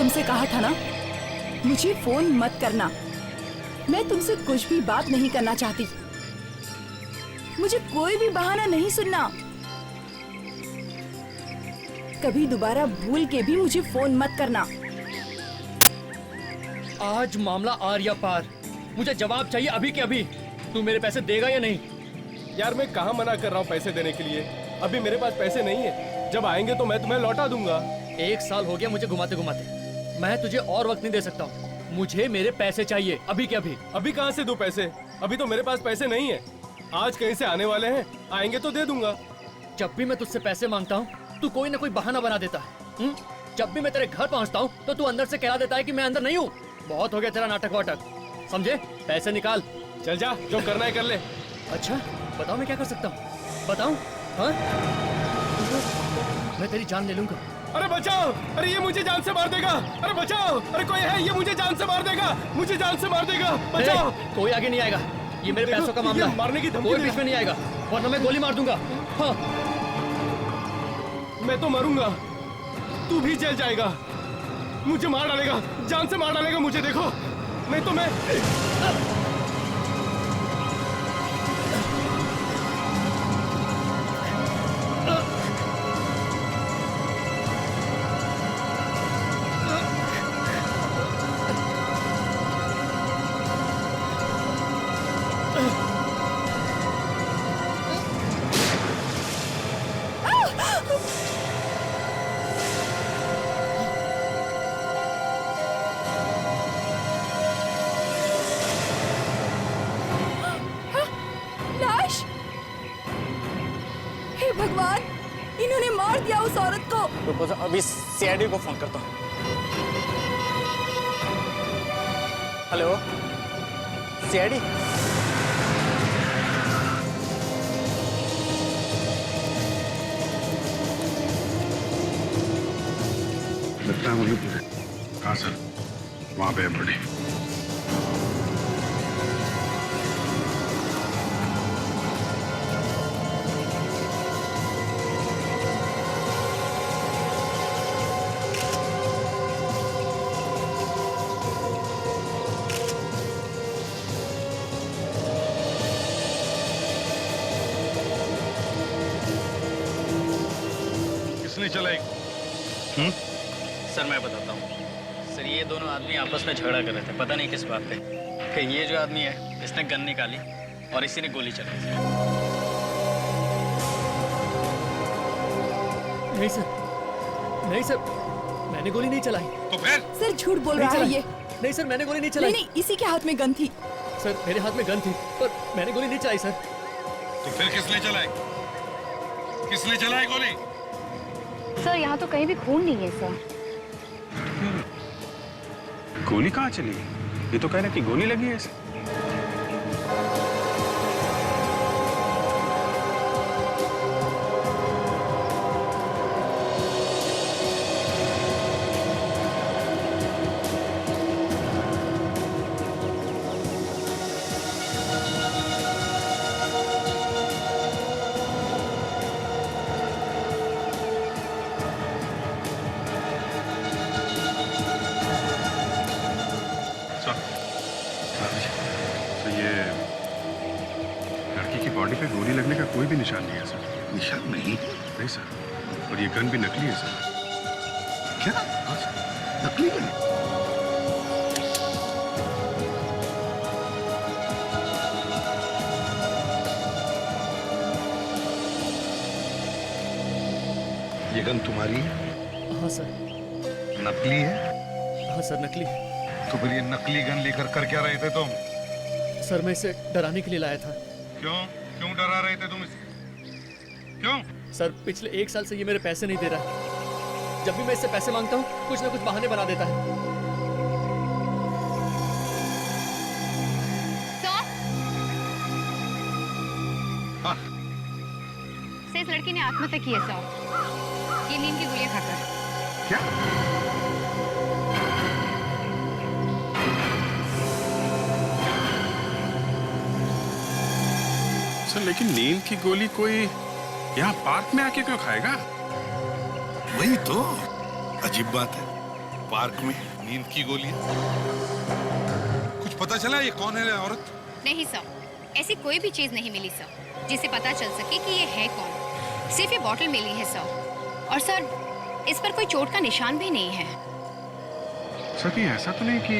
तुमसे कहा था ना, मुझे फोन मत करना। मैं तुमसे कुछ भी बात नहीं करना चाहती। मुझे कोई भी बहाना नहीं सुनना। कभी दोबारा भूल के भी मुझे फोन मत करना। आज मामला आर्या पार। मुझे जवाब चाहिए अभी के अभी। तू मेरे पैसे देगा या नहीं? यार मैं कहाँ मना कर रहा हूँ पैसे देने के लिए। अभी मेरे पास पैसे नहीं है, जब आएंगे तो मैं तुम्हें लौटा दूंगा। 1 साल हो गया मुझे घुमाते घुमाते। मैं तुझे और वक्त नहीं दे सकता हूँ। मुझे मेरे पैसे चाहिए अभी के अभी। अभी कहाँ से दूं पैसे? अभी तो मेरे पास पैसे नहीं है। आज कहीं से आने वाले हैं, आएंगे तो दे दूंगा। जब भी मैं तुझसे पैसे मांगता हूँ तू कोई ना कोई बहाना बना देता है। जब भी मैं तेरे घर पहुँचता हूँ तो तू अंदर से कह देता है कि मैं अंदर नहीं हूँ। बहुत हो गया तेरा नाटक वाटक, समझे? पैसे निकाल। चल जा, जो करना है कर ले। अच्छा बताओ मैं क्या कर सकता हूँ, बताओ। हाँ मैं तेरी जान ले लूंगा। अरे बचाओ! अरे ये मुझे जान से मार देगा। अरे बचाओ! अरे कोई है, ये मुझे जान से मार देगा। मुझे जान से मार देगा। बचाओ! कोई आगे नहीं आएगा। ये मेरे पैसों का मामला है। मारने की धमकी कोई बीच में नहीं आएगा वरना मैं गोली मार दूंगा। हाँ। मैं तो मरूंगा, तू भी जेल जाएगा। मुझे मार डालेगा, जान से मार डालेगा मुझे। देखो नहीं तो मैं लाश! हे भगवान, इन्होंने मार दिया उस औरत को। रुको सर, अभी सीआईडी को फोन करता हूँ। Hello CID. लगता है मुझे हाँ सर, वहाँ पे है बड़ी। किसने चलाई? सर मैं बताता हूँ। सर ये दोनों आदमी आपस में झगड़ा कर रहे थे, पता नहीं किस बात पे। फिर ये जो आदमी है इसने गन निकाली और इसी ने गोली चलाई। नहीं सर, नहीं सर, मैंने गोली नहीं चलाई। तो फिर? सर झूठ बोल रहा है ये। नहीं सर, मैंने गोली नहीं चलाई। नहीं, इसी के हाथ में गन थी। सर मेरे हाथ में गन थी पर मैंने गोली नहीं चलाई सर। तो फिर किसने चलाई? किसने चलाई गोली? सर यहाँ तो कहीं भी खून नहीं है सर। गोली कहाँ चली? ये तो कह रहा है कि गोली लगी है इसे। तो ये लड़की की बॉडी पे गोली लगने का कोई भी निशान नहीं है सर। निशान नहीं? नहीं सर, और ये गन भी नकली है सर। क्या? हाँ सर, नकली गन? ये गन तुम्हारी है? हाँ सर। नकली है? हाँ सर नकली है। तो फिर ये नकली गन लेकर कर क्या रहे थे तुम? सर मैं इसे डराने के लिए लाया था। क्यों? क्यों डरा रहे थे तुम इसे? क्यों? सर पिछले 1 साल से ये मेरे पैसे नहीं दे रहा है। जब भी मैं इससे पैसे मांगता हूँ कुछ ना कुछ बहाने बना देता है। हाँ। सर इस लड़की ने आत्महत्या की है सर, ये नींद की गोलियां खाकर। क्या? सर लेकिन नींद की गोली कोई यहाँ पार्क में आके क्यों खाएगा? वही तो अजीब बात है। पार्क में नींद की गोलियां। कुछ पता चला ये कौन है औरत? नहीं सर, ऐसी कोई भी चीज नहीं मिली सर जिससे पता चल सके कि ये है कौन। सिर्फ ये बॉटल मिली है सर, और सर इस पर कोई चोट का निशान भी नहीं है। सर कहीं ऐसा तो नहीं कि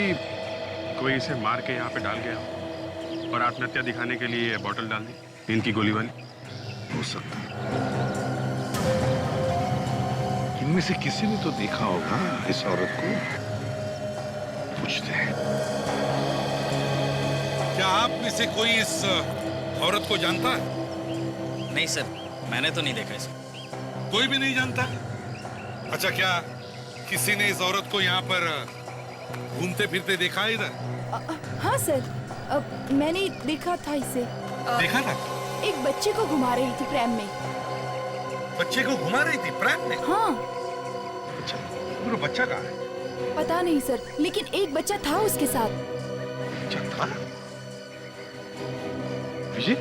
कोई इसे मार के यहाँ पे डाल गया हो और आत्महत्या दिखाने के लिए बॉटल डाल दी नींद की गोली वाली? हो सकता है। इनमें से किसी ने तो देखा होगा इस औरत को। पूछते हैं। क्या आप में से कोई इस औरत को जानता है? नहीं सर, मैंने तो नहीं देखा इसे। कोई भी नहीं जानता? अच्छा, क्या किसी ने इस औरत को यहाँ पर घूमते फिरते देखा है इधर? हाँ सर, मैंने देखा था इसे। देखा था? एक बच्चे को घुमा रही थी प्रैम में। बच्चे को घुमा रही थी प्रैम में? हाँ। अच्छा, वो बच्चा कहाँ है? पता नहीं सर, लेकिन एक बच्चा था उसके साथ। बच्चा था? विजय,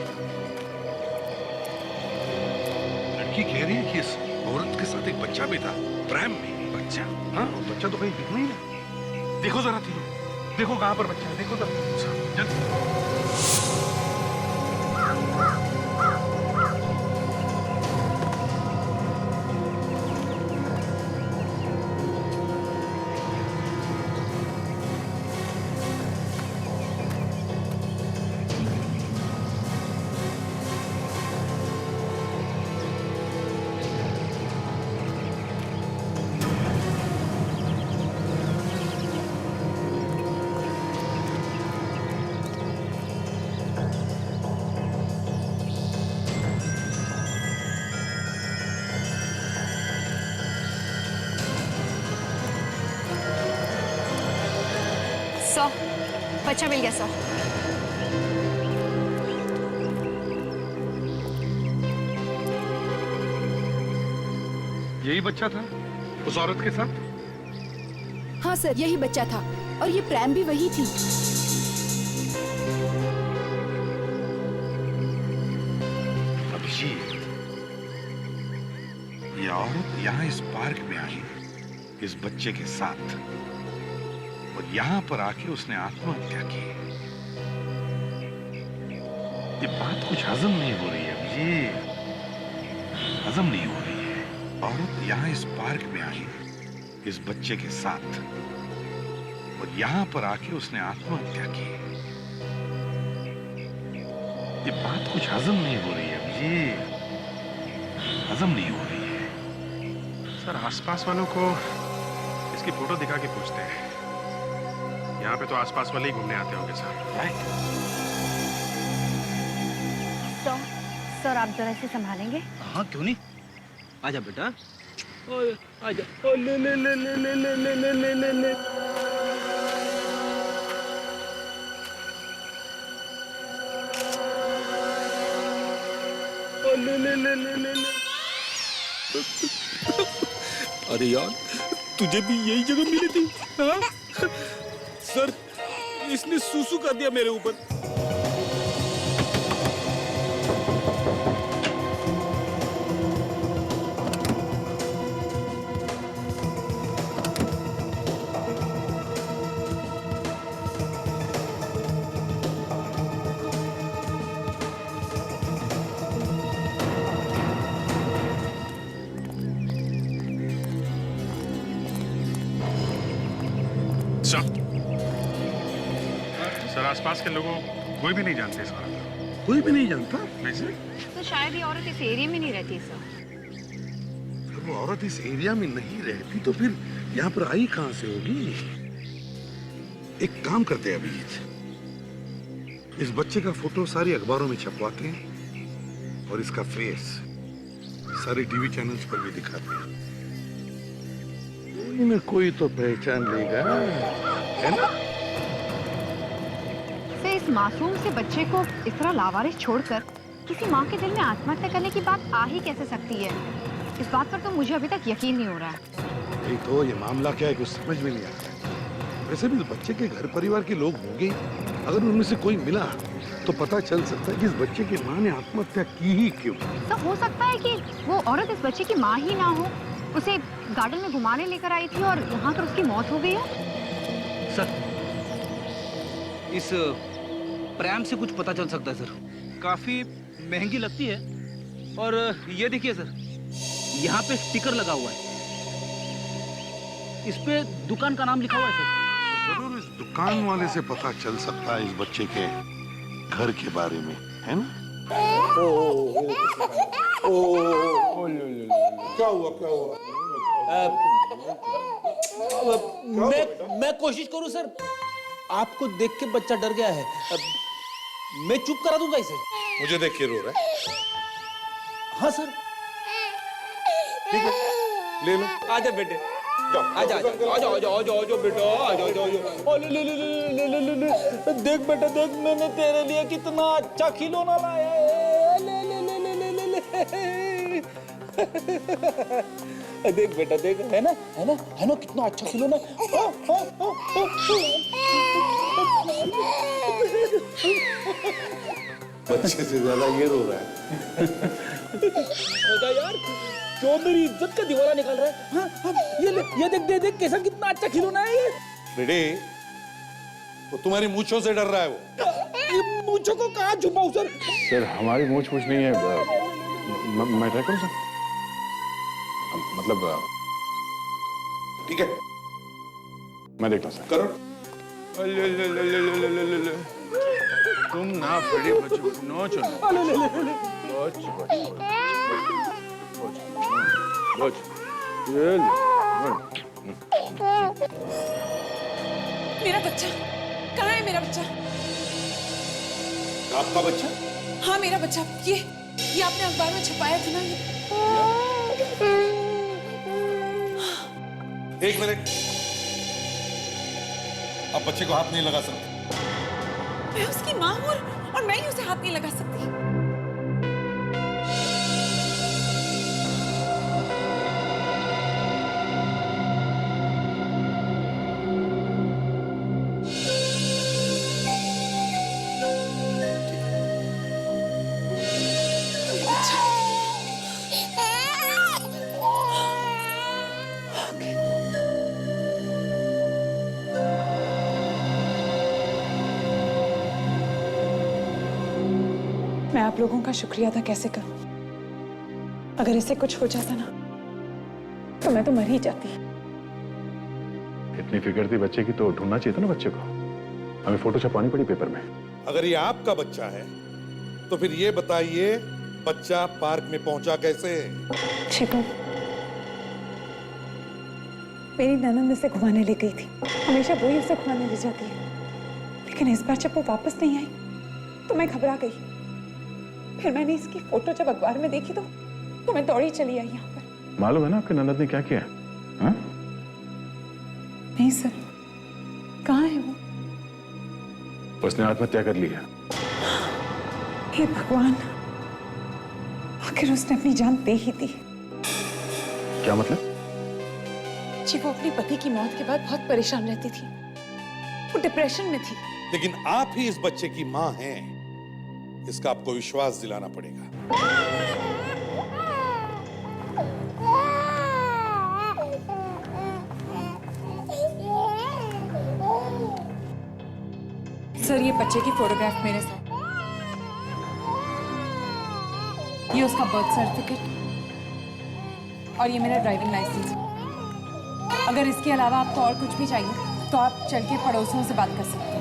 लड़की कह रही है कि इस औरत के साथ एक बच्चा भी था प्रैम में। बच्चा? हाँ, बच्चा तो कहीं दिख नहीं रहा। देखो जरा तीनों, देखो कहाँ पर बच्चा है, देखो जरा जल्दी। बच्चा मिल गया सर। यही बच्चा था उस औरत के साथ? हाँ सर, यही बच्चा था और ये प्रैम भी वही थी। अभिजीत, ये औरत यहाँ इस पार्क में आई इस बच्चे के साथ, और यहाँ पर आके उसने आत्महत्या की। ये बात कुछ हजम नहीं हो रही है अभिजीत, हजम नहीं हो रही है। औरत यहाँ इस पार्क में आई इस बच्चे के साथ, और यहाँ पर आके उसने आत्महत्या की। ये बात कुछ हजम नहीं हो रही है अभिजीत, हजम नहीं हो रही है। सर आसपास वालों को इसकी फोटो दिखा के पूछते हैं। यहाँ पे तो आसपास वाले ही घूमने आते होंगे सर। राइट। सर आप जरा इसे संभालेंगे? हाँ क्यों नहीं, आजा बेटा, आजा। ओ ले ले ले ले ले ले ले ले ले ले ले। ओ ले ले ले ले ले ले। अरे यार, तुझे भी यही जगह मिली थी? हाँ? सर, इसने सूसू कर दिया मेरे ऊपर। सर आसपास के लोगों कोई भी नहीं जानते इस औरत को। कोई भी नहीं जानता? वैसे तो शायद ये औरत इस एरिया में नहीं रहती सर। अगर वो औरत इस एरिया में नहीं रहती तो फिर यहाँ पर आई कहाँ से होगी? एक काम करते हैं अभिजीत, इस बच्चे का फोटो सारी अखबारों में छपवाते हैं और इसका फेस सारे टीवी चैनल्स पर भी दिखाते हैं। कोई न कोई तो पहचान लेगा, है ना? से इस मासूम से बच्चे को इस तरह लावारिस छोड़कर किसी माँ के दिल में आत्महत्या करने की बात आ ही कैसे सकती है? इस बात पर तो मुझे अभी तक यकीन नहीं हो रहा है। नहीं तो ये मामला क्या है कुछ समझ में नहीं आता है। वैसे भी बच्चे के घर परिवार के लोग होंगे, अगर उनमें से कोई मिला तो पता चल सकता है कि इस बच्चे की माँ ने आत्महत्या की ही क्यों। तो हो सकता है कि वो औरत इस बच्चे की माँ ही ना हो उसे गार्डन में घुमाने लेकर आई थी और यहाँ पर उसकी मौत हो गई है। सर, इस प्रैम से कुछ पता चल सकता है सर। काफी महंगी लगती है। और ये देखिए सर, यहाँ पे स्टिकर लगा हुआ है, इस पे दुकान का नाम लिखा हुआ है सर। जरूर इस दुकान वाले से पता चल सकता है इस बच्चे के घर के बारे में, है ना? क्या हुआ क्या हुआ? मैं कोशिश करूं सर, आपको देख के बच्चा डर गया है। मैं चुप करा दूंगा इसे। मुझे देख के रो रहा है। हाँ सर। ठीक है, ले लो। आजा बेटे, आजा आजा आजा आजा आजा आजा बेटा, आजा आजा आजा। ले ले ले ले ले ले ले। देख बेटा देख, मैंने तेरे लिए कितना अच्छा खिलौना लाया है। ले ले ले ले ले ले ले। देख बेटा देख, है ना है ना है ना, कितना अच्छा खिलौना। बच्चे से ज्यादा ये रो रहा है। मजा यार, जो मेरी इज्जत का दीवाना निकल रहा है। हाँ, हाँ, ये ले, ये देख देख देख कैसा कितना अच्छा खिलौना है ये। बेटे, वो तुम्हारी मूंछों से डर रहा है वो। ये मूंछों को कहाँ छुपाऊं सर? सर हमारी मूछ नहीं है। मैं ट्राई करूं सर? मतलब ठीक है, मैं देखता हूं सर। करो। तुम ना बड़े बच्चों नो चलो। मेरा बच्चा कहाँ है? मेरा बच्चा? आपका बच्चा? हाँ मेरा बच्चा, ये आपने अखबार में छपाया था ना। एक मिनट, अब बच्चे को हाथ नहीं लगा सकते। मैं उसकी माँ हूँ और मैं ही उसे हाथ नहीं लगा सकती। मैं आप लोगों का शुक्रिया अदा कैसे करूं? अगर इसे कुछ हो जाता ना तो मैं तो मर ही जाती। इतनी फिक्र थी बच्चे की तो ढूंढना चाहिए था ना बच्चे को। हमें फोटो छपवानी पड़ी पेपर में। अगर ये आपका बच्चा है तो फिर ये बताइए, बच्चा पार्क में पहुंचा कैसे? शिवम, मेरी ननद उसे घुमाने ले गई थी। हमेशा वही उसे घुमाने ले जाती है, लेकिन इस बार जब वो वापस नहीं आई तो मैं घबरा गई। फिर मैंने इसकी फोटो जब अखबार में देखी तो मैं दौड़ी चली आई यहाँ पर। मालूम है ना आपके ननद ने क्या किया? हाँ? नहीं सर, कहाँ है वो? उसने आत्महत्या कर ली है। हे भगवान, आखिर उसने अपनी जान दे ही दी। क्या मतलब? जी वो अपने पति की मौत के बाद बहुत परेशान रहती थी, वो डिप्रेशन में थी। लेकिन आप ही इस बच्चे की मां हैं, इसका आपको विश्वास दिलाना पड़ेगा। सर ये बच्चे की फोटोग्राफ मेरे साथ, ये उसका बर्थ सर्टिफिकेट और ये मेरा ड्राइविंग लाइसेंस। अगर इसके अलावा आपको और कुछ भी चाहिए तो आप चल के पड़ोसियों से बात कर सकते हैं।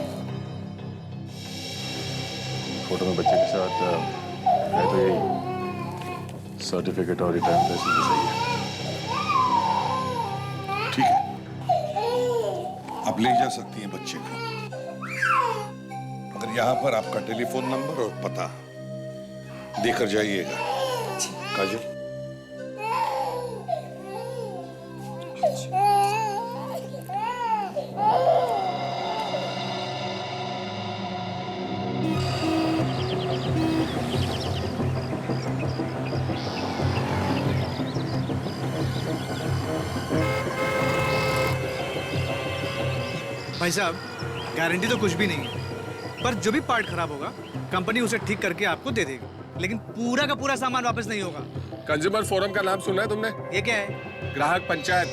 फोटो में बच्चे के साथ है तो यही सर्टिफिकेट और रिटर्न लाइसेंस भी सही है। ठीक है, आप ले जा सकती हैं बच्चे को। अगर यहाँ पर आपका टेलीफोन नंबर और पता देकर जाइएगा। काजल, भाई साहब, गारंटी तो कुछ भी नहीं है, पर जो भी पार्ट खराब होगा कंपनी उसे ठीक करके आपको दे देगी, लेकिन पूरा का पूरा सामान वापस नहीं होगा। कंज्यूमर फोरम का नाम सुना है तुमने? ये क्या है? ग्राहक पंचायत,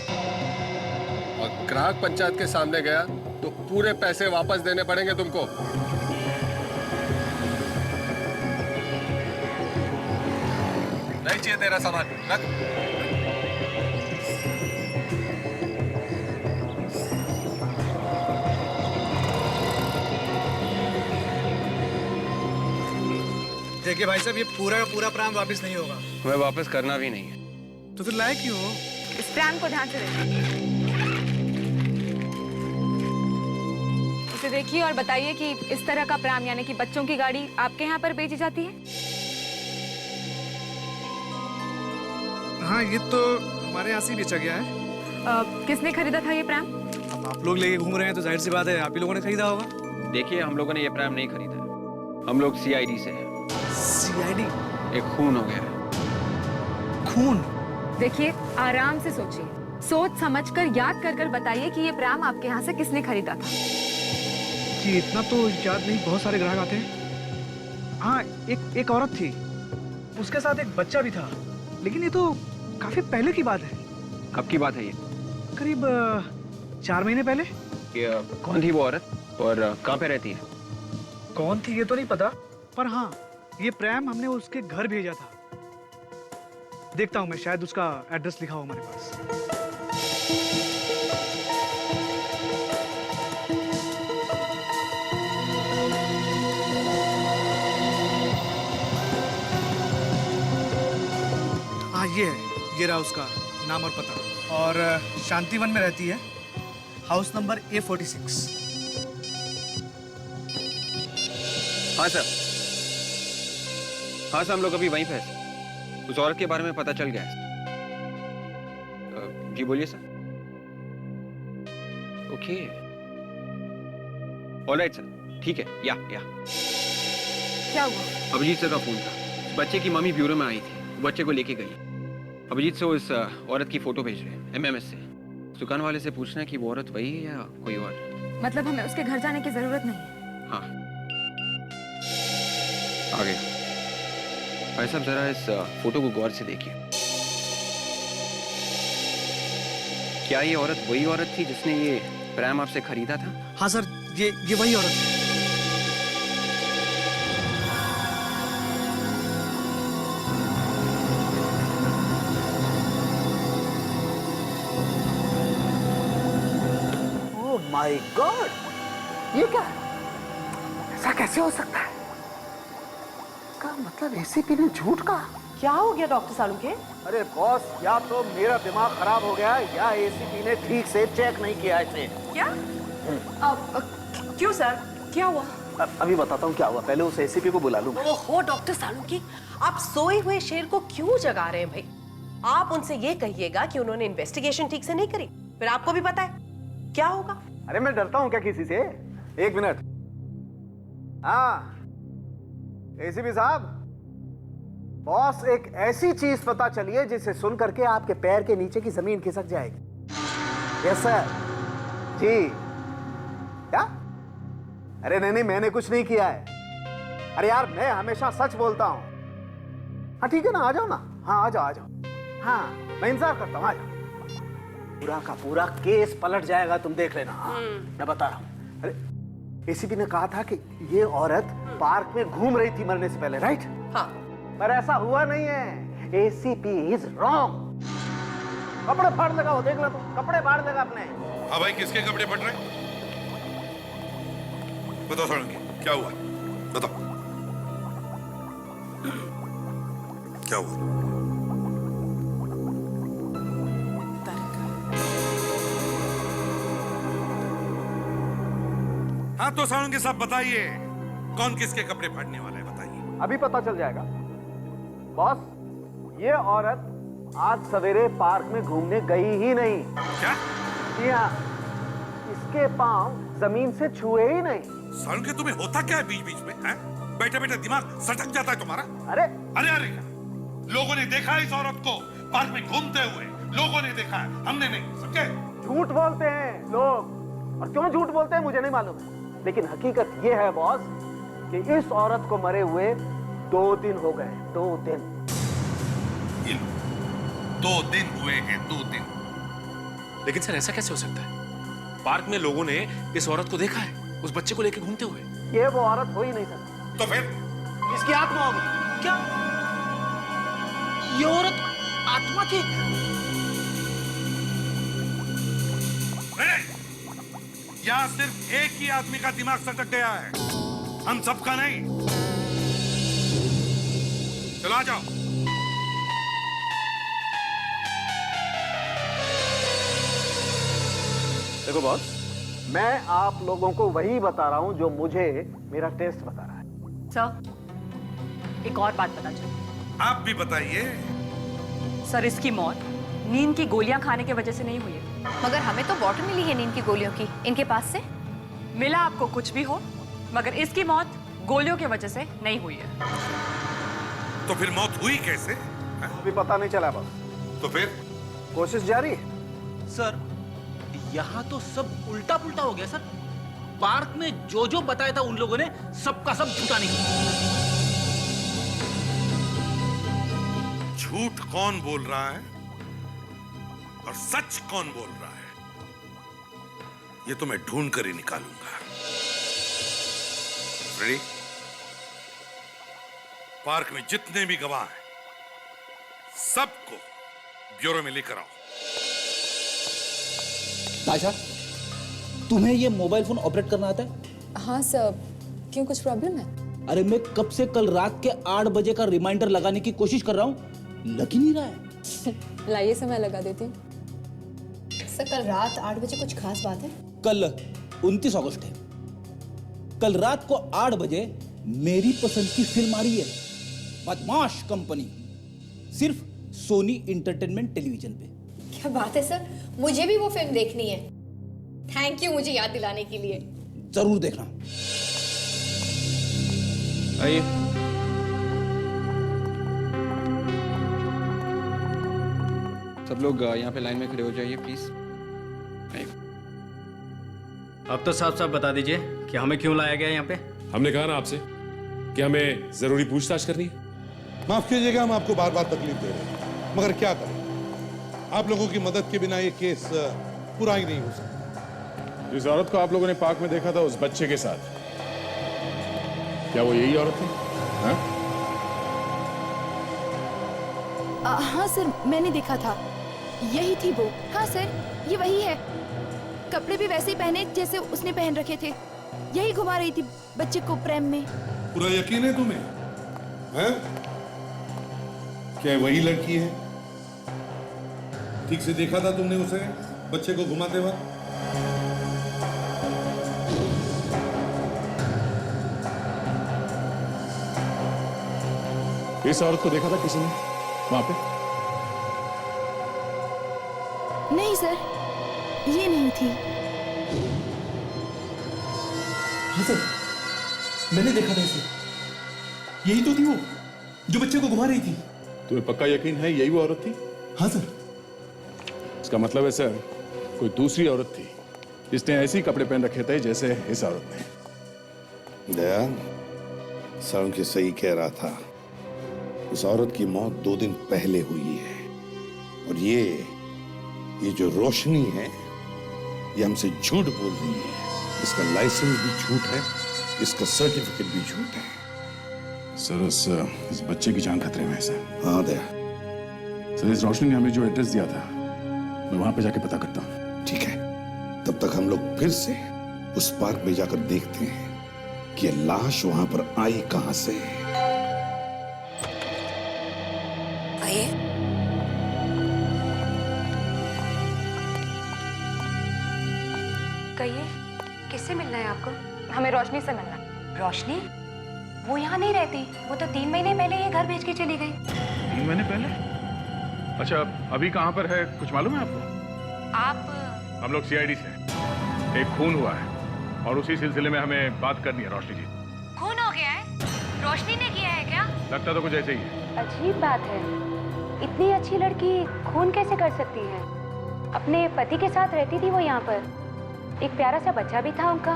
और ग्राहक पंचायत के सामने गया तो पूरे पैसे वापस देने पड़ेंगे तुमको। नहीं चाहिए तेरा सामान, रख। देखिए भाई साहब, ये पूरा का पूरा प्राम वापस नहीं होगा। तुम्हें वापस करना भी नहीं है। तो फिर लाए क्यों हो? इस प्राम को ध्यान से देखिए, इसे देखिए और बताइए कि इस तरह का प्राम यानी कि बच्चों की गाड़ी आपके यहाँ पर बेची जाती है? हाँ, ये तो हमारे यहाँ से बेचा गया है। किसने खरीदा था ये प्राम? अब आप लोग लेके घूम रहे हैं तो जाहिर सी बात है आप ही लोगों ने खरीदा होगा। देखिए, हम लोगों ने ये प्राम नहीं खरीदा है। हम लोग सीआईडी से हैं। सीआईडी? एक खून हो गया है। खून? देखिए, आराम से सोचिए, सोच समझकर याद कर कर बताइए कि ये प्राम आपके यहाँ से किसने खरीदा था? जी इतना तो याद नहीं, बहुत सारे ग्राहक आते हैं। हाँ, एक औरत थी, उसके साथ एक बच्चा भी था, लेकिन ये तो काफी पहले की बात है। कब की बात है ये? करीब 4 महीने पहले। ये कौन थी वो औरत और कहाँ पे रहती है? कौन थी ये तो नहीं पता, पर हाँ, ये प्रैम हमने उसके घर भेजा था। देखता हूँ मैं, शायद उसका एड्रेस लिखा हो हमारे पास। हाँ, ये है, ये रहा उसका नाम और पता। और शांतिवन में रहती है, हाउस नंबर A46। हाँ सर, हाँ सर, हम लोग अभी वहीं पे हैं। उस औरत के बारे में पता चल गया है। जी बोलिए सर। ओके, ऑलराइट सर, ठीक है। या क्या हुआ? अभिजीत सर का फोन था। बच्चे की मम्मी ब्यूरो में आई थी, बच्चे को लेके गई। अभिजीत से उस औरत की फोटो भेज रहे हैं MMS से। दुकान वाले से पूछना है कि वो औरत वही है या कोई और। मतलब हमें उसके घर जाने की जरूरत नहीं है? हाँ, आगे भाई साहब, जरा इस फोटो को गौर से देखिए। क्या ये औरत वही औरत थी जिसने ये प्राम आपसे खरीदा था? हाँ सर, ये वही औरत है। ओह माय गॉड, ये क्या है? ऐसा कैसे हो सकता है? मतलब एसीपी ने झूठ कहा? क्या हो गया डॉक्टर सालुंके? अरे बॉस, या तो मेरा दिमाग खराब हो गया या एसीपी ने ठीक से चेक नहीं किया इसे। क्या? क्यों सर, क्या हुआ? अभी बताता हूँ क्या हुआ, पहले उस एसीपी को बुला लूं। ओहो डॉक्टर सालुंके, आप सोए हुए शेर को क्यों जगा रहे हैं भाई? आप उनसे ये कहिएगा कि उन्होंने इन्वेस्टिगेशन ठीक से नहीं करी, फिर आपको भी पता है क्या होगा। अरे मैं डरता हूँ क्या किसी से? एक मिनट। हाँ एसीपी साहब, बॉस, एक ऐसी चीज पता चली है जिसे सुन करके आपके पैर के नीचे की जमीन खिसक जाएगी। Yes sir. जी। क्या? अरे नहीं, मैंने कुछ नहीं किया है। अरे यार, मैं हमेशा सच बोलता हूं। हाँ ठीक है ना, आ जाओ ना। हाँ आ जाओ। हाँ मैं इंतजार करता हूँ, आ जाओ। पूरा का पूरा केस पलट जाएगा, तुम देख लेना। हाँ, मैं बता रहा हूँ। अरे एसीपी ने कहा था कि ये औरत पार्क में घूम रही थी मरने से पहले, राइट? हाँ। पर ऐसा हुआ नहीं है। ACP is wrong. कपड़े फाड़ लगा वो, देख लो तो, कपड़े फाड़ लगा अपने। हाँ भाई, किसके कपड़े फट रहे? बताओ सालुंके, क्या हुआ? बताओ क्या हुआ? हाँ तो सालुंके साहब बताइए, कौन किसके कपड़े फाड़ने वाला है, बताइए। अभी पता चल जाएगा बॉस। ये औरत आज सवेरे पार्क में घूमने गई ही नहीं। क्या? जी हाँ, इसके पांव जमीन से छुए ही नहीं। सालुंके, तुम्हें होता क्या है बीच बीच में? बैठे बैठे दिमाग सटक जाता है तुम्हारा। अरे अरे लोगों ने देखा है इस औरत को पार्क में घूमते हुए, लोगों ने देखा है, हमने नहीं, समझे? झूठ बोलते हैं लोग, और क्यों झूठ बोलते हैं मुझे नहीं मालूम है, लेकिन हकीकत ये है बॉस कि इस औरत को मरे हुए 2 दिन हो गए। 2 दिन। 2 दिन हुए हैं, 2 दिन। लेकिन सर ऐसा कैसे हो सकता है? पार्क में लोगों ने इस औरत को देखा है, उस बच्चे को लेकर घूमते हुए। ये वो औरत हो ही नहीं सकती। तो फिर इसकी आत्मा होगी क्या? ये औरत आत्मा थी? यहाँ सिर्फ एक ही आदमी का दिमाग सटक गया है, हम सबका नहीं। चलो आ जाओ। देखो बॉस, मैं आप लोगों को वही बता रहा हूं जो मुझे मेरा टेस्ट बता रहा है। सर, एक और बात पता चली। आप भी बताइए। सर, इसकी मौत नींद की गोलियां खाने की वजह से नहीं हुई है। मगर हमें तो बॉटल मिली है नींद की गोलियों की, इनके पास से। मिला आपको कुछ भी हो, मगर इसकी मौत गोलियों की वजह से नहीं हुई है। तो फिर मौत हुई कैसे? अभी पता नहीं चला बॉस। तो फिर कोशिश जारी है। सर, यहाँ तो सब उल्टा पुल्टा हो गया सर। पार्क में जो जो बताया था उन लोगों ने सबका सब झूठा निकला। झूठ कौन बोल रहा है और सच कौन बोल रहा है, ये तो मैं ढूंढ कर ही निकालूंगा। रेडी? पार्क में जितने भी गवाह हैं, सबको ब्यूरो में लेकर आओ। ताशा, तुम्हें ये मोबाइल फोन ऑपरेट करना आता है? हाँ सर, क्यों कुछ प्रॉब्लम है? अरे मैं कब से कल रात के 8 बजे का रिमाइंडर लगाने की कोशिश कर रहा हूँ, लग ही नहीं रहा है। लाइए से मैं लगा देती हूँ। सर, कल रात 8 बजे कुछ खास बात है? कल 29 अगस्त है। कल रात को 8 बजे मेरी पसंद की फिल्म आ रही है, बदमाश कंपनी, सिर्फ सोनी इंटरटेनमेंट टेलीविजन पे। क्या बात है सर, मुझे भी वो फिल्म देखनी है। थैंक यू मुझे याद दिलाने के लिए। जरूर देखना। आइए। सब लोग यहाँ पे लाइन में खड़े हो जाइए प्लीज। अब तो साफ साफ बता दीजिए कि हमें क्यों लाया गया यहाँ पे। हमने कहा ना आपसे कि हमें जरूरी पूछताछ करनी है। माफ कीजिएगा, हम आपको बार बार तकलीफ दे रहे हैं, मगर क्या करें, आप लोगों की मदद के बिना ये केस पूरा ही नहीं हो सकता। जिस औरत को आप लोगों ने पार्क में देखा था उस बच्चे के साथ, क्या वो यही औरत थी? हाँ सर, मैंने देखा था, यही थी वो। हाँ सर, ये वही है। कपड़े भी वैसे ही पहने जैसे उसने पहन रखे थे। यही घुमा रही थी बच्चे को प्रेम में। पूरा यकीन है तुम्हें? हैं? क्या वही लड़की है? ठीक से देखा था तुमने उसे बच्चे को घुमाते वक्त? इस औरत को देखा था किसी ने वहां पे? नहीं सर, ये नहीं थी। हाँ सर, मैंने देखा था इसे। यही तो थी वो जो बच्चे को घुमा रही थी। तुम्हें पक्का यकीन है यही वो औरत थी? हाँ सर। इसका मतलब है सर, कोई दूसरी औरत थी जिसने ऐसे ही कपड़े पहन रखे थे जैसे इस औरत ने। दया, सर के सही कह रहा था। इस औरत की मौत 2 दिन पहले हुई है, और ये जो रोशनी है, ये हमसे झूठ बोल रही है। इसका लाइसेंस भी झूठ है, इसका सर्टिफिकेट भी झूठ है। सर, इस बच्चे की जान खतरे में है सर। हाँ दया। सर, इस रोशनी ने हमें जो एड्रेस दिया था, मैं वहां पे जाके पता करता हूँ। ठीक है, तब तक हम लोग फिर से उस पार्क में जाकर देखते हैं कि ये लाश वहां पर आई कहां से। आइए। कहिए, किससे मिलना है आपको? हमें रोशनी से मिलना है। रोशनी? वो यहाँ नहीं रहती। वो तो 3 महीने पहले ये घर बेच के चली गई। 3 महीने पहले? अच्छा, अभी कहाँ पर है कुछ मालूम है आपको? आप? हम लोग CID से हैं। एक खून हुआ है और उसी सिलसिले में हमें बात करनी है रोशनी जी। खून हो गया है? रोशनी ने किया है क्या? लगता तो कुछ ऐसे ही है। अजीब बात है, इतनी अच्छी लड़की खून कैसे कर सकती है? अपने पति के साथ रहती थी वो यहाँ पर। एक प्यारा सा बच्चा भी था उनका।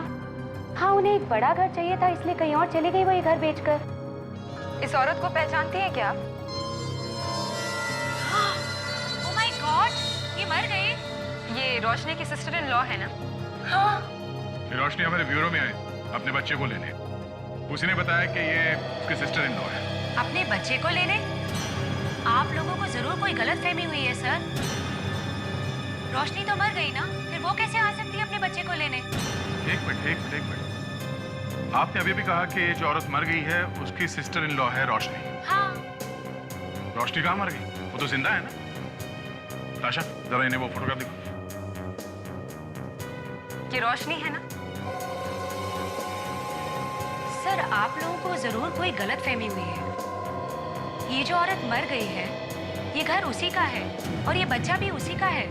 हाँ, उन्हें एक बड़ा घर चाहिए था, इसलिए कहीं और चली गई वो ये घर बेचकर। इस औरत को पहचानती हैं क्या? ओह माय गॉड, ये मर गई। ये ये रोशनी की सिस्टर इन लॉ है ना? हाँ। ये रोशनी हमारे ब्यूरो में आई अपने बच्चे को लेने। उसी ने बताया कि ये उसकी सिस्टर इन लॉ है। अपने बच्चे को लेने? आप लोगों को जरूर कोई गलतफहमी हुई है सर। रोशनी तो मर गई ना, फिर वो कैसे आ सकती है अपने बच्चे को लेने? एक मिनट। आपने अभी भी कहा कि जो औरत मर गई है उसकी सिस्टर इन लॉ है रोशनी। हाँ। रोशनी कहाँ मर गई? वो तो जिंदा है ना। ताशा जरा इन्हें वो फोटोग्राफ दिखा। ये रोशनी है ना? सर आप लोगों को जरूर कोई गलतफहमी हुई है। ये जो औरत मर गई है, ये घर उसी का है और ये बच्चा भी उसी का है।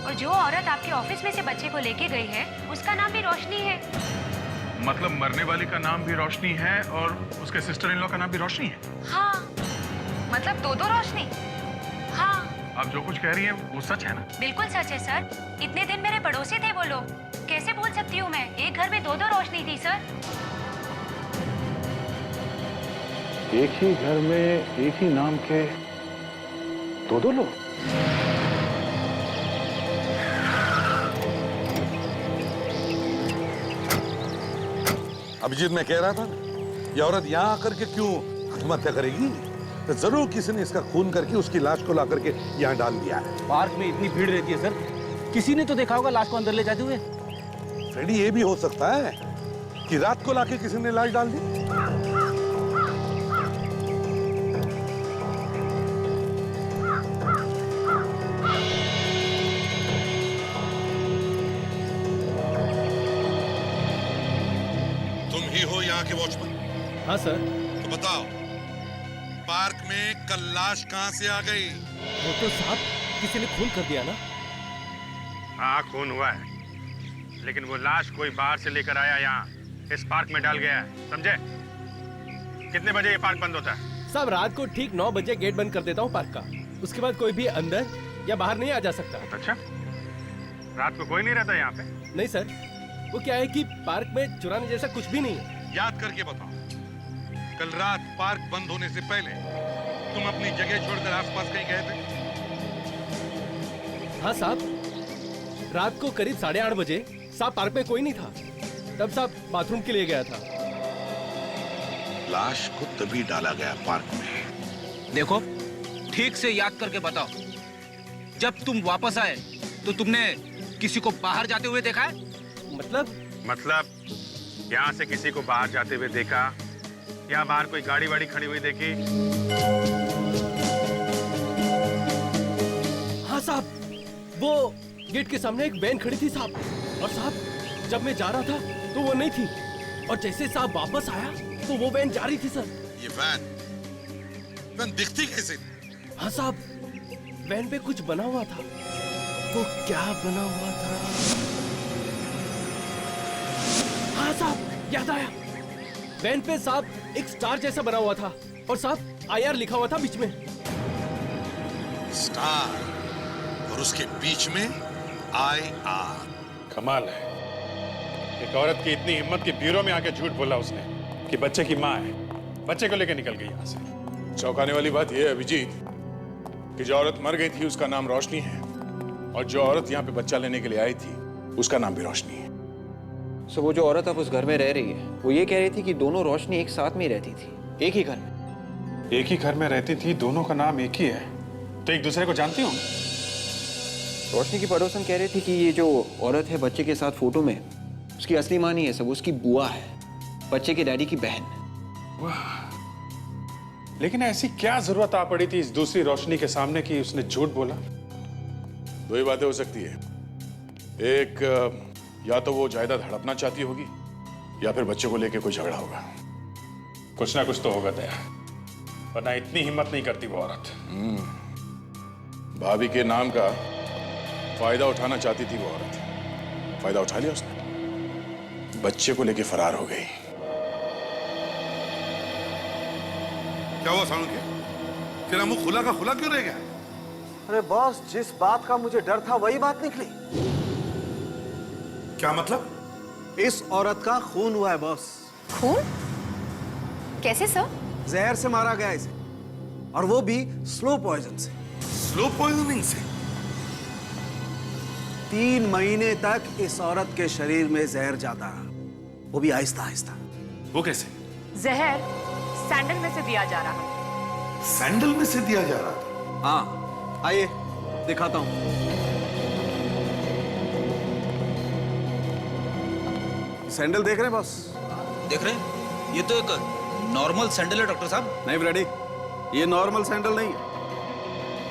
और जो औरत आपके ऑफिस में से बच्चे को लेके गई है, उसका नाम भी रोशनी है। मतलब मरने वाली का नाम भी रोशनी है और उसके सिस्टर इन लॉ का नाम भी रोशनी है? हाँ। मतलब दो रोशनी? हाँ। आप जो कुछ कह रही हैं वो सच है ना? बिल्कुल सच है सर। इतने दिन मेरे पड़ोसी थे वो लोग। कैसे भूल सकती हूँ मैं? एक घर में दो रोशनी थी सर। एक ही घर में एक ही नाम के दो लोग? अभिजीत, मैं कह रहा था ये औरत यहाँ आकर के क्यों आत्महत्या करेगी? तो जरूर किसी ने इसका खून करके उसकी लाश को ला करके यहाँ डाल दिया है। पार्क में इतनी भीड़ रहती है सर, किसी ने तो देखा होगा लाश को अंदर ले जाते हुए। फ्रेडी, ये भी हो सकता है कि रात को लाके किसी ने लाश डाल दी। तुम ही हो यहाँ के वॉचमैन? हाँ सर। तो बताओ, पार्क में कल लाश कहाँ से आ गई? वो तो साहब किसी ने खून कर दिया ना। हाँ खून हुआ है, लेकिन वो लाश कोई बाहर से लेकर आया यहाँ इस पार्क में डाल गया है, समझे? कितने बजे ये पार्क बंद होता है? साहब रात को ठीक 9 बजे गेट बंद कर देता हूँ पार्क का। उसके बाद कोई भी अंदर या बाहर नहीं आ जा सकता। अच्छा, रात को कोई नहीं रहता यहाँ पे? नहीं सर, वो क्या है कि पार्क में चुराने जैसा कुछ भी नहीं है। याद करके बताओ, कल रात पार्क बंद होने से पहले तुम अपनी जगह छोड़कर आसपास कहीं गए थे? हाँ साहब, रात को करीब 8:30 बजे साहब पार्क में कोई नहीं था। तब साहब बाथरूम के लिए गया था। लाश को तभी डाला गया पार्क में। देखो ठीक से याद करके बताओ, जब तुम वापस आए तो तुमने किसी को बाहर जाते हुए देखा है? मतलब यहाँ से किसी को बाहर जाते हुए देखा या बाहर कोई गाड़ी वाड़ी खड़ी हुई देखी? हाँ साहब, वो गेट के सामने एक वैन खड़ी थी साहब, और साहब जब मैं जा रहा था तो वो नहीं थी, और जैसे साहब वापस आया तो वो वैन जा रही थी सर। ये वैन दिखती कैसे? हाँ साहब, वैन पे कुछ बना हुआ था। वो क्या बना हुआ था? हाँ साहब याद आया, वैन पे साहब एक स्टार जैसा बना हुआ था और साहब IR लिखा हुआ था बीच में। स्टार और उसके बीच में IR। कमाल है, एक औरत की इतनी हिम्मत कि ब्यूरो में आके झूठ बोला उसने कि बच्चे की माँ है, बच्चे को लेकर निकल गई यहाँ से। चौंकाने वाली बात यह है अभिजीत कि जो औरत मर गई थी उसका नाम रोशनी है और जो औरत यहाँ पे बच्चा लेने के लिए आई थी उसका नाम भी रोशनी है। सो वो जो औरत अब उस घर में रह रही है, वो ये कह रही थी कि दोनों रोशनी एक साथ में ही रहती थी, एक ही घर में। एक ही घर में रहती थी, दोनों का नाम एक ही है, तो एक दूसरे को जानती हूँ। रोशनी की पड़ोसन कह रही थी कि ये जो औरत है बच्चे के साथ फोटो में, उसकी असली माँ नहीं है, सब उसकी बुआ है, बच्चे के डैडी की बहन। लेकिन ऐसी क्या जरूरत आ पड़ी थी इस दूसरी रोशनी के सामने कि उसने झूठ बोला? दो ही बातें हो सकती है, एक या तो वो जायदाद हड़पना चाहती होगी या फिर बच्चे को लेके कोई झगड़ा होगा। कुछ ना कुछ तो होगा दया, वरना इतनी हिम्मत नहीं करती वो औरत। भाभी के नाम का फायदा उठाना चाहती थी वो औरत, फायदा उठा लिया उसने, बच्चे को लेके फरार हो गई। क्या हुआ सानू? तेरा मुंह खुला का खुला क्यों रह गया? अरे बॉस, जिस बात का मुझे डर था वही बात निकली। क्या मतलब? इस औरत का खून हुआ है बॉस। खून? कैसे सर? जहर से मारा गया इसे, और वो भी स्लो पॉइजन से। स्लो पॉइजनिंग से? 3 महीने तक इस औरत के शरीर में जहर जाता रहा, वो भी आहिस्ता आहिस्ता। वो कैसे? जहर सैंडल में से दिया जा रहा। सैंडल में से दिया जा रहा था? हाँ, आइए दिखाता हूं। सैंडल देख रहे हैं बॉस? देख रहे हैं? ये तो एक नॉर्मल सैंडल है डॉक्टर साहब। नहीं ब्रेडी, ये नॉर्मल सैंडल नहीं है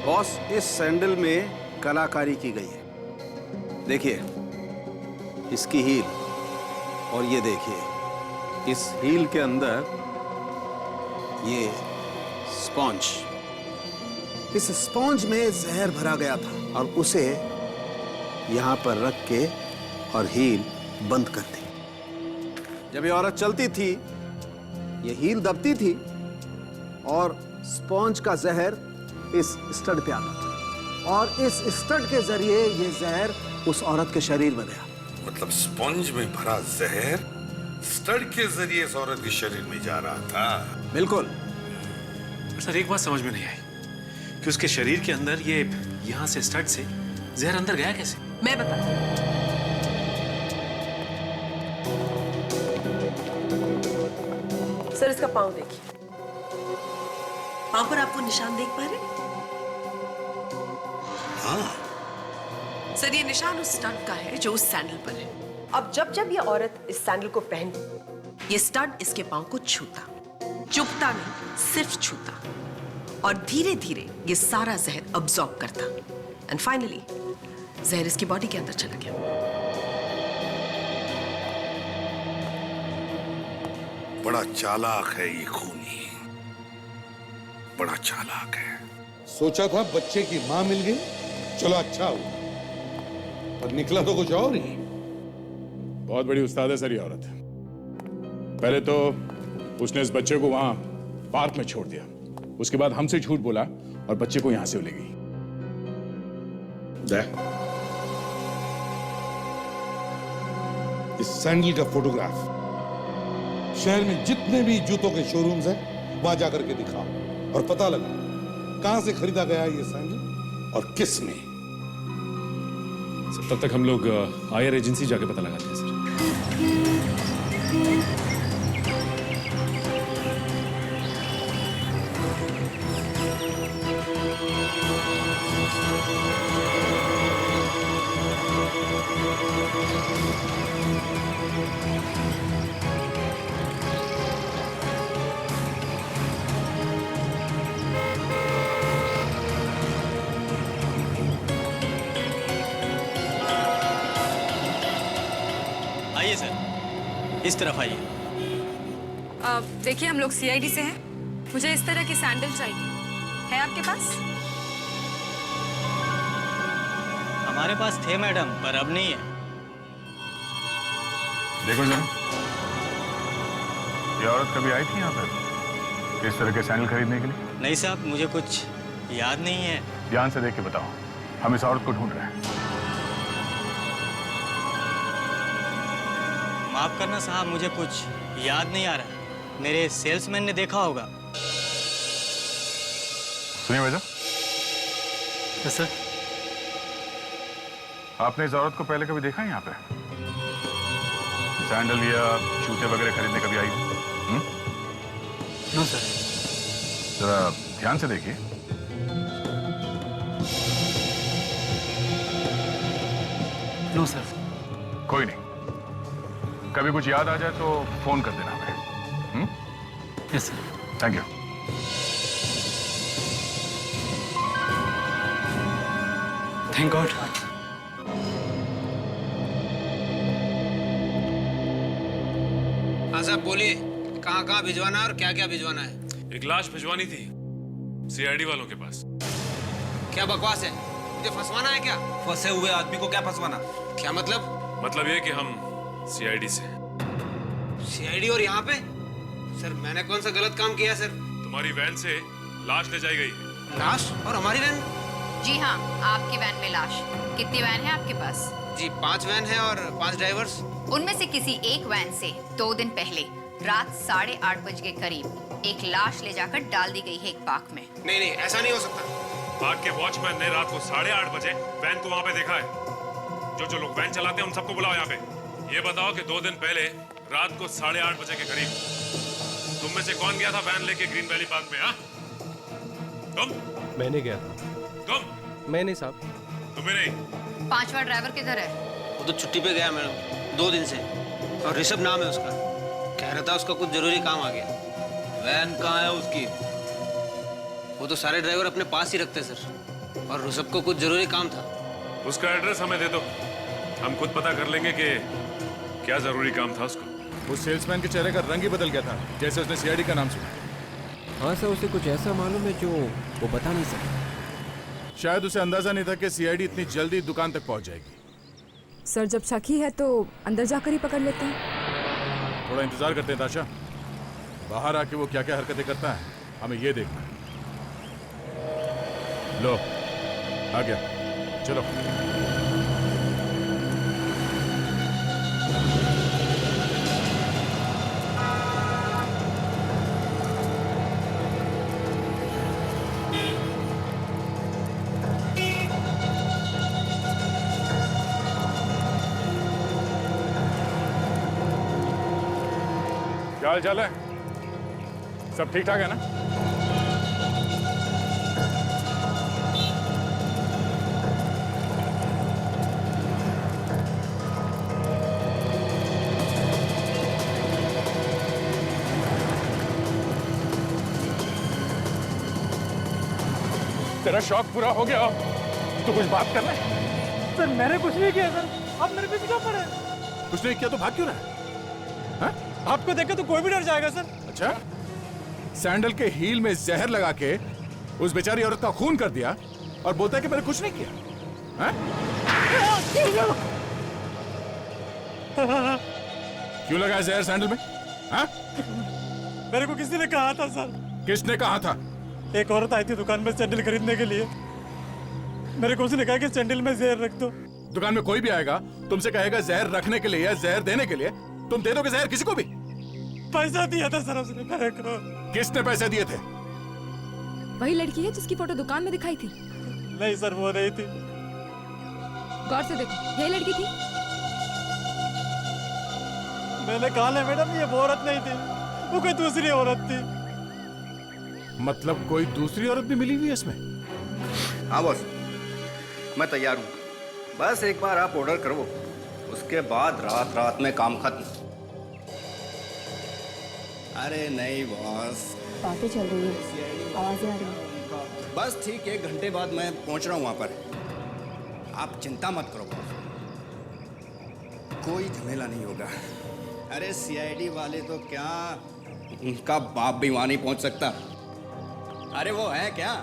बॉस। इस सैंडल में कलाकारी की गई है। देखिए इसकी हील, और ये देखिए इस हील के अंदर ये स्पॉन्ज, इस स्पॉन्ज में जहर भरा गया था और उसे यहां पर रख के और हील बंद कर दी। जब ये औरत चलती थी ये हील दबती थी और स्पॉन्ज का जहर इस स्टड पे आता था और इस स्टड के जरिए ये जहर उस औरत के शरीर में गया। मतलब स्पॉन्ज में भरा जहर स्टड के जरिए इस औरत के शरीर में जा रहा था? बिल्कुल। सर एक बात समझ में नहीं आई कि उसके शरीर के अंदर ये यहाँ से स्टड से जहर अंदर गया कैसे? मैं बताती हूँ। सर इसका पाँव देखिए, पाँव पर आप वो निशान देख पा रहे हैं? हाँ। सर ये निशान उस स्टड का है जो उस सैंडल पर है। अब जब जब ये औरत इस सैंडल को पहनती, ये स्टड इसके पाँव को छूता, चुभता नहीं, सिर्फ छूता, और धीरे धीरे ये सारा जहर अब्सॉर्ब करता एंड फाइनली जहर इसकी बॉडी के अंदर चला गया। बड़ा चालाक है ये खूनी, बड़ा चालाक है। सोचा था बच्चे की मां मिल गई, चलो अच्छा हुआ, पर निकला तो कुछ और ही। बहुत बड़ी उस्ताद है सर ये औरत। पहले तो उसने इस बच्चे को वहां पार्क में छोड़ दिया, उसके बाद हमसे झूठ बोला और बच्चे को यहां से ले गई। इस सैंडल का फोटोग्राफ शहर में जितने भी जूतों के शोरूम्स हैं वहां जाकर के दिखाओ और पता लगा कहां से खरीदा गया ये सैंडल और किसने। तब तक हम लोग आईआर एजेंसी जाके पता लगाते हैं सर। आइए सर, इस तरफ आइए। देखिए हम लोग सीआईडी से हैं, मुझे इस तरह की सैंडल चाहिए, है आपके पास? हमारे पास थे मैडम, पर अब नहीं है। देखो जरा, ये औरत कभी आई थी यहाँ पर इस तरह के सैंडल खरीदने के लिए? नहीं साहब, मुझे कुछ याद नहीं है। ध्यान से देख के बताओ, हम इस औरत को ढूंढ रहे हैं। माफ करना साहब, मुझे कुछ याद नहीं आ रहा, मेरे सेल्समैन ने देखा होगा। सुनिए भैया। सर, आपने इस औरत को पहले कभी देखा है यहाँ पे? सैंडल या जूते वगैरह खरीदने कभी आई? No sir. जरा ध्यान से देखिए। No sir. कोई नहीं, कभी कुछ याद आ जाए तो फोन कर देना हमें। Yes sir. Thank you. Thank God. हाँ साहब बोलिए, कहाँ कहाँ भिजवाना है और क्या क्या भिजवाना है? एक लाश भिजवानी थी सीआईडी वालों के पास। क्या बकवास है, मुझे फंसवाना है क्या? फंसे हुए आदमी को क्या फंसवाना? क्या मतलब? मतलब ये कि हम सीआईडी से। सीआईडी और यहाँ पे? सर मैंने कौन सा गलत काम किया सर? तुम्हारी वैन से लाश ले जाई गई है। लाश? और हमारी वैन? जी हाँ, आपकी वैन में लाश। कितनी वैन है आपके पास? जी 5 वैन है और 5 ड्राइवर्स। उनमें से किसी एक वैन से 2 दिन पहले रात 8:30 बजे के करीब एक लाश ले जाकर डाल दी गई है एक पार्क में। नहीं नहीं, ऐसा नहीं हो सकता। पार्क के वॉचमैन ने रात को 8:30 बजे वैन को वहां पे देखा है। जो लोग वैन चलाते हैं उन सबको बुलाओ यहाँ पे। ये बताओ कि 2 दिन पहले रात को 8:30 बजे के करीब तुम में से कौन गया था वैन लेके ग्रीन वैली पार्क में? हाँ, तुम? मैंने गया था। तुम? मैं नहीं साहब। तुम्हें नहीं? 5वां ड्राइवर किधर है? वो तो छुट्टी पे गया मैडम, 2 दिन से। और ऋषभ नाम है उसका। कह रहा था उसका कुछ जरूरी काम आ गया। वैन कहाँ है उसकी? वो तो सारे ड्राइवर अपने पास ही रखते सर, और ऋषभ को कुछ जरूरी काम था। उसका एड्रेस हमें दे दो, हम खुद पता कर लेंगे कि क्या जरूरी काम था उसको। उस सेल्समैन के चेहरे का रंग ही बदल गया था जैसे उसने सीआईडी का नाम सुना। हाँ सर, उसे कुछ ऐसा मालूम है जो वो बता नहीं सकता। शायद उसे अंदाजा नहीं था कि सीआईडी इतनी जल्दी दुकान तक पहुंच जाएगी। सर जब शक ही है तो अंदर जाकर ही पकड़ लेते हैं। थोड़ा इंतजार करते हैं ताशा, बाहर आके वो क्या क्या हरकतें करता है हमें ये देखना है। लो आ गया, चलो। क्या हाल चाल है? सब ठीक ठाक है ना? तेरा शौक पूरा हो गया, तो कुछ बात कर ले। सर मैंने कुछ नहीं किया सर, आप मेरे पीछे क्यों पड़े? कुछ नहीं किया तो भाग क्यों रहा है? आपको देख के तो कोई भी डर जाएगा सर। अच्छा, सैंडल के हील में जहर लगा के उस बेचारी औरत का खून कर दिया और बोलता है कि मैंने कुछ नहीं किया। हाँ? क्यों लगा है जहर सैंडल में? हाँ? मेरे को किसी ने कहा था सर। किसने कहा था? एक औरत आई थी दुकान में सैंडल खरीदने के लिए। मेरे को उसने कहा कि सैंडल में जहर रख दो। दुकान में कोई भी आएगा तुमसे कहेगा जहर रखने के लिए या जहर देने के लिए, तुम दे दोगे जहर किसी को भी? पैसा दिया था सर उसने मेरे को। किसने पैसे दिए थे? वही लड़की है जिसकी फोटो दुकान में दिखाई थी। नहीं सर, वो नहीं थी। गौर से देखो, यही लड़की थी। मैंने कहा ना मैडम, ये वो औरत नहीं थी, वो कोई दूसरी औरत थी। मतलब कोई दूसरी औरत भी मिली हुई है इसमें? हाँ बॉस, मैं तैयार हूँ। बस एक बार आप ऑर्डर करो, उसके बाद रात रात में काम खत्म। अरे नहीं बॉस, बातें चल रही है, आवाजें आ रही हैं। बस ठीक 1 घंटे बाद मैं पहुंच रहा हूँ वहाँ पर। आप चिंता मत करो बॉस, कोई झमेला नहीं होगा। अरे सीआईडी वाले तो क्या, उनका बाप भी वहाँ नहीं पहुँच सकता। अरे वो है क्या,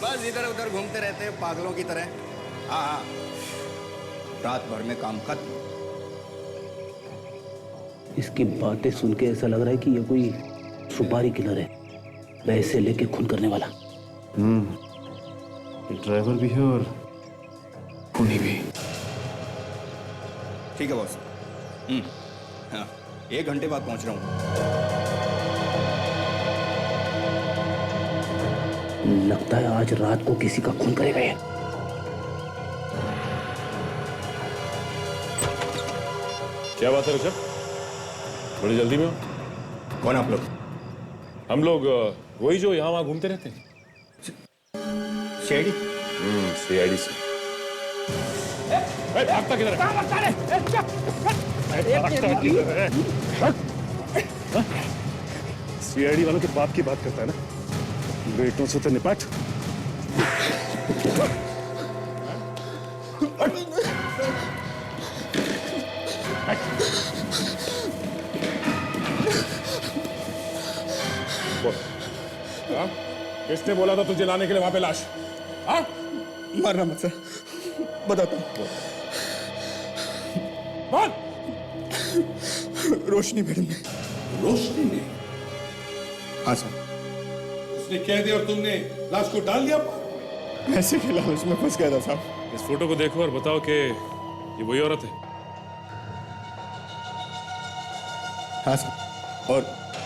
बस इधर उधर घूमते रहते हैं पागलों की तरह। हाँ हाँ, रात भर में काम खत्म। इसकी बातें सुन के ऐसा लग रहा है कि ये कोई सुपारी किलर है, पैसे लेके खून करने वाला। ड्राइवर भी है और खूनी भी। ठीक है बॉस। हाँ, 1 घंटे बाद पहुंच रहा हूँ। लगता है आज रात को किसी का खून करेगा ये। क्या बात है ऋषभ, बड़ी जल्दी में हो? कौन आप लोग? हम लोग वही जो यहाँ वहाँ घूमते रहते हैं। सीआईडी? सीआईडी से। भागता किधर है? सीआईडी वालों के बाप की बात करता है ना, बेटों से तो निपट। किसने बोला था तुझे लाने के लिए वहां पे लाश? हाँ? मारना मत सर, बताता हूँ। बोल। रोशनी मैडम ने। रोशनी ने? हाँ सर। उसने कह दिया और तुमने लाश को डाल दिया? ऐसे के लालच में फंस गया था साहब। इस फोटो को देखो और बताओ कि ये वही औरत है। हाँ सर, और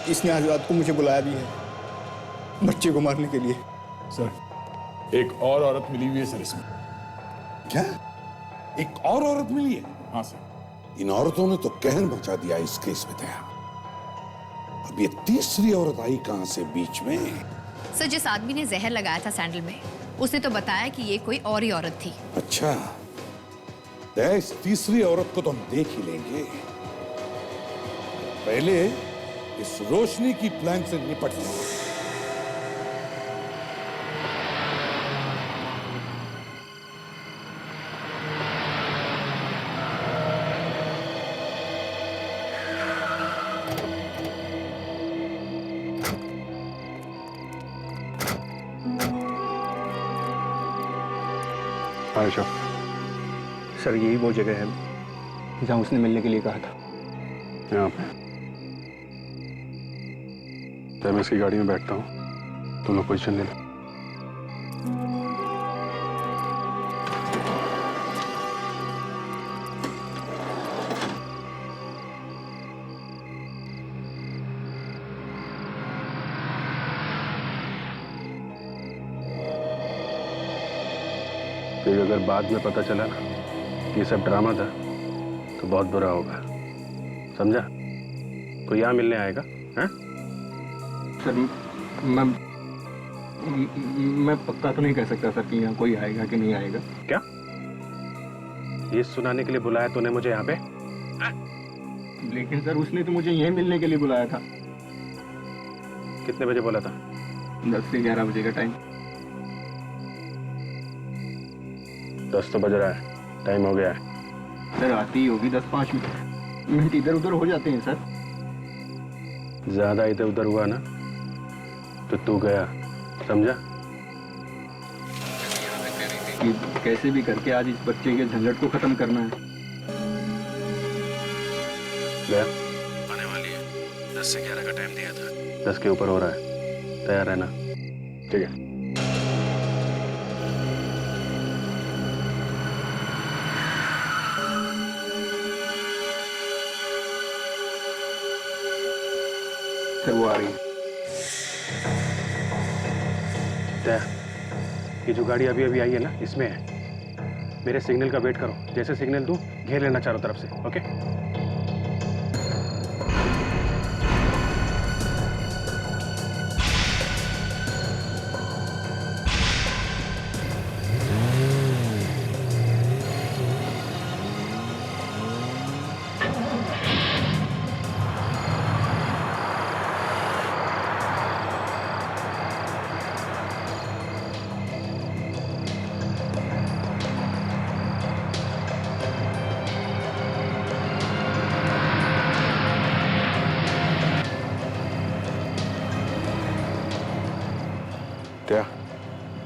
इसने आज रात को मुझे बुलाया भी है, बच्चे को मारने के लिए। सर, एक और औरत मिली हुई है सर इसमें। क्या? एक और औरत मिली है? हाँ सर। इन औरतों ने तो कहर मचा दिया इस केस में। दया, अब ये तीसरी औरत आई कहां से बीच में? सर, जिस आदमी ने जहर लगाया था सैंडल में, उसने तो बताया कि ये कोई और ही औरत थी। अच्छा, दया, इस तीसरी औरत को तो हम देख ही लेंगे। पहले इस रोशनी की प्लान से निपट लेंगे। आयशा, सर यही वो जगह है जहां उसने मिलने के लिए कहा था। यहाँ पे मैं इसकी गाड़ी में बैठता हूँ, तुम लोग पोजीशन ले लो। फिर अगर बाद में पता चला ना कि ये सब ड्रामा था तो बहुत बुरा होगा, समझा? कोई यहाँ मिलने आएगा? हैं? सर मैं पक्का तो नहीं कह सकता सर कि यहाँ कोई आएगा कि नहीं आएगा। क्या? ये सुनाने के लिए बुलाया तूने मुझे यहाँ पे? लेकिन सर उसने तो मुझे यहीं मिलने के लिए बुलाया था। कितने बजे बोला था? 10 से 11 बजे का टाइम। 10 तो बज रहा है, टाइम हो गया है। सर आती ही होगी 10-5 मिनट इधर उधर हो जाते हैं सर। ज्यादा इधर उधर हुआ ना तो तू गया, समझा? कि कैसे भी करके आज इस बच्चे के झंझट को खत्म करना है। गया? आने वाली है। 10 से 11 का टाइम दिया था। 10 के ऊपर हो रहा है, तैयार रहना। ठीक है। सर वो आ रही है। ये जो गाड़ी अभी अभी आई है ना, इसमें है। मेरे सिग्नल का वेट करो, जैसे सिग्नल दूं घेर लेना चारों तरफ से, ओके?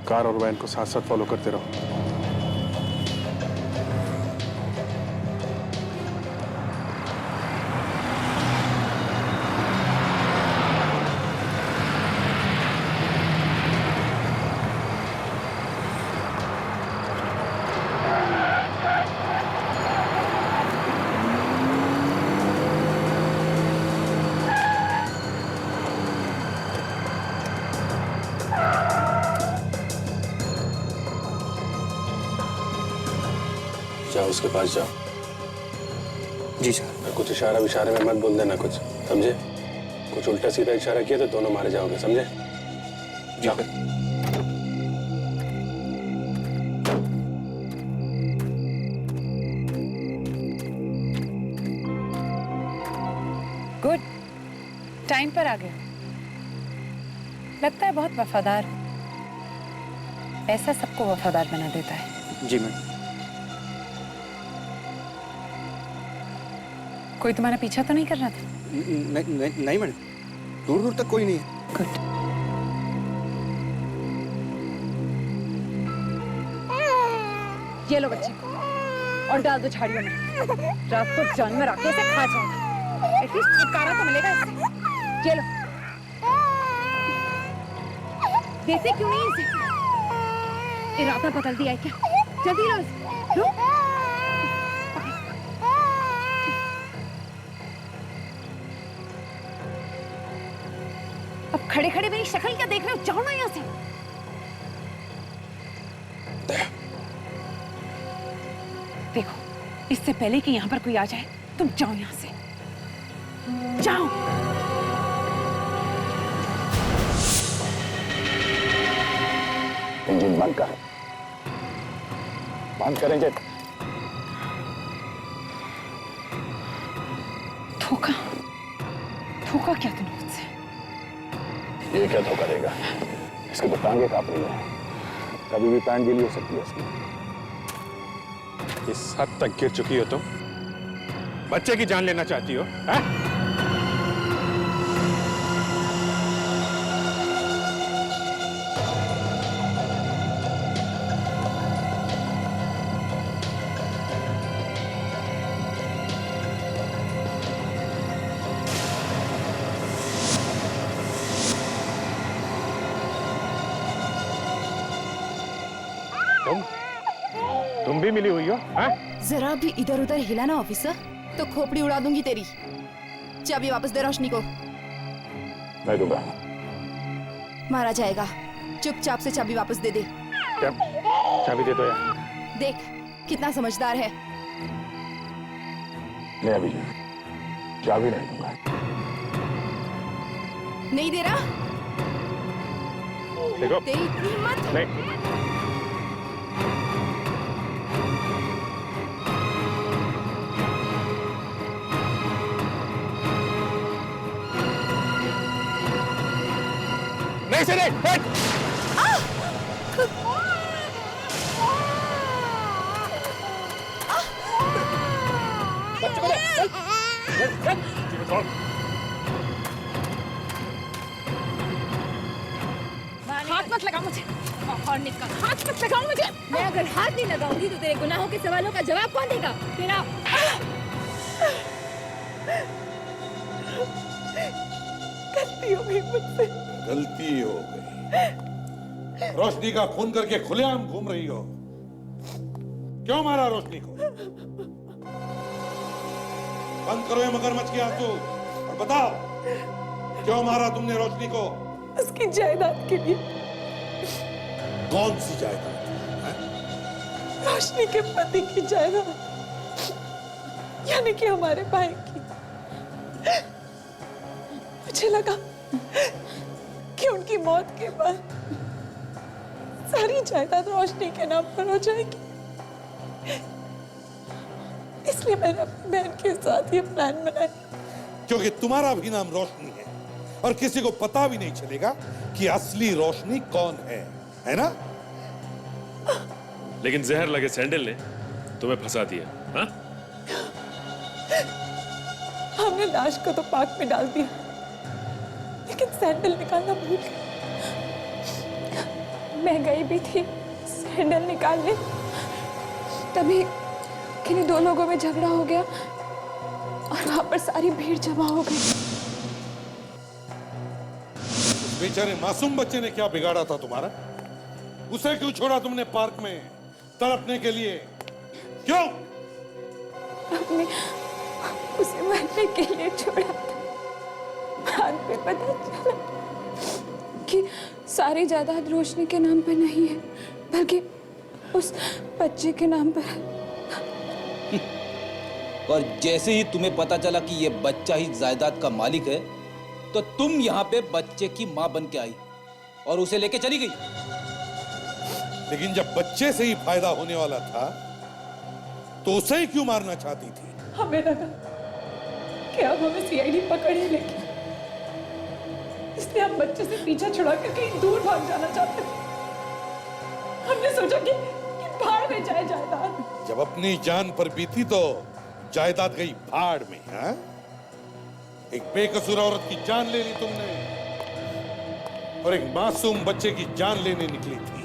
कार और वैन को साथ साथ फॉलो करते रहो। जाओ उसके पास जाओ। जी सर। कुछ इशारा विशारे में मत बोल देना कुछ, समझे? कुछ उल्टा सीधा इशारा किया तो दोनों मारे जाओगे, समझे? जाओ। गुड, टाइम पर आ गए। लगता है बहुत वफादार। ऐसा सबको वफादार बना देता है। जी मैम। कोई तुम्हारा पीछा तो नहीं कर रहा था? नहीं मैडम, दूर दूर तक कोई नहीं है। गुड। ये लो बच्चे और डाल दो झाड़ियों में। रात को जानवर आके इसे खा जाएगा। एटलीस्ट छुटकारा तो मिलेगा इससे। ये लो। देते क्यों नहीं इसे? इरादा बदल दिया है क्या? जल्दी लो। अब खड़े खड़े मेरी शक्ल क्या देख रहे हो? जाओ ना यहाँ से। इससे पहले कि यहाँ पर कोई आ जाए तुम जाओ यहाँ से, जाओ। इंजन बंद कर, बंद कर इंजन। धोखा, धोखा क्या तुमने मुझसे? ये क्या धोखा देगा? इसके तो टांगे कांप रही है, कभी भी पैंट गीली हो सकती है इसकी। इस हद तक गिर चुकी हो तुम, बच्चे की जान लेना चाहती हो, हैं? तुम भी मिली हुई हो, हैं? जरा भी इधर उधर हिला ना ऑफिसर, तो खोपड़ी उड़ा दूंगी तेरी। चाबी वापस दे रोशनी को। मैं दूंगा। मारा जाएगा, चुपचाप से चाबी वापस दे दे। चाबी दे दो यार। देख कितना समझदार है। नहीं अभी चाबी नहीं दूंगा। नहीं दे रहा? देखो तेरी इतनी हिम्मत? नहीं। नहीं से नहीं, हट! बच्चे को ले, चल, छोड़। हाथ मत लगा मुझे, और निकल। हाथ मत लगाओ मुझे। मैं अगर हाथ नहीं लगाऊंगी तो तेरे गुनाहों के सवालों का जवाब कौन देगा? तेरा गलती हो गई मुझसे। गलती हो गई। रोशनी का खून करके खुलेआम घूम रही हो। क्यों मारा रोशनी को? बंद करो ये मगरमच्छ के आंसू और बताओ क्यों मारा तुमने रोशनी को? उसकी जायदाद के लिए। कौन सी जायदाद? रोशनी के पति की जायदाद, यानी कि हमारे भाई की। मुझे लगा कि उनकी मौत के बाद सारी जायदाद रोशनी के नाम पर हो जाएगी, इसलिए मैंने अपनी बहन के साथ ये प्लान बनाया। क्योंकि तुम्हारा भी नाम रोशनी है और किसी को पता भी नहीं चलेगा कि असली रोशनी कौन है ना? लेकिन जहर लगे सैंडल ने तुम्हें फंसा दिया, हाँ? हमने लाश को तो पार्क में डाल दिया, लेकिन सैंडल निकालना भूल गए। मैं गई भी थी सैंडल निकालने, तभी किन्हीं दो लोगों में झगड़ा हो गया और वहां पर सारी भीड़ जमा हो गई। उस बेचारे मासूम बच्चे ने क्या बिगाड़ा था तुम्हारा? उसे क्यों छोड़ा तुमने पार्क में तड़पने के लिए? क्यों? हमने उसे मरने के लिए छोड़ा था। बाद में पता चला कि सारी जायदाद रोशनी के नाम पर नहीं है, बल्कि उस बच्चे के नाम पर है। और जैसे ही तुम्हें पता चला कि ये बच्चा ही जायदाद का मालिक है, तो तुम यहाँ पे बच्चे की माँ बन के आई और उसे लेके चली गई। लेकिन जब बच्चे से ही फायदा होने वाला था, तो उसे ही क्यों मारना चाहती थी? हमें लगा कि अब हमें सीआईडी पकड़े लेगी, इसलिए हम बच्चे से पीछा छुड़ा कर कहीं दूर भाग जाना चाहते थे। हमने सोचा कि भाड़ में जाए जायदाद। जब अपनी जान पर बीती तो जायदाद गई भाड़ में, हाँ? एक बेकसूर औरत की जान ले ली तुमने और एक मासूम बच्चे की जान लेने निकली थी।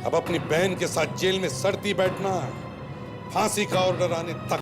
अब अपनी बहन के साथ जेल में सड़ती बैठना, फांसी का ऑर्डर आने तक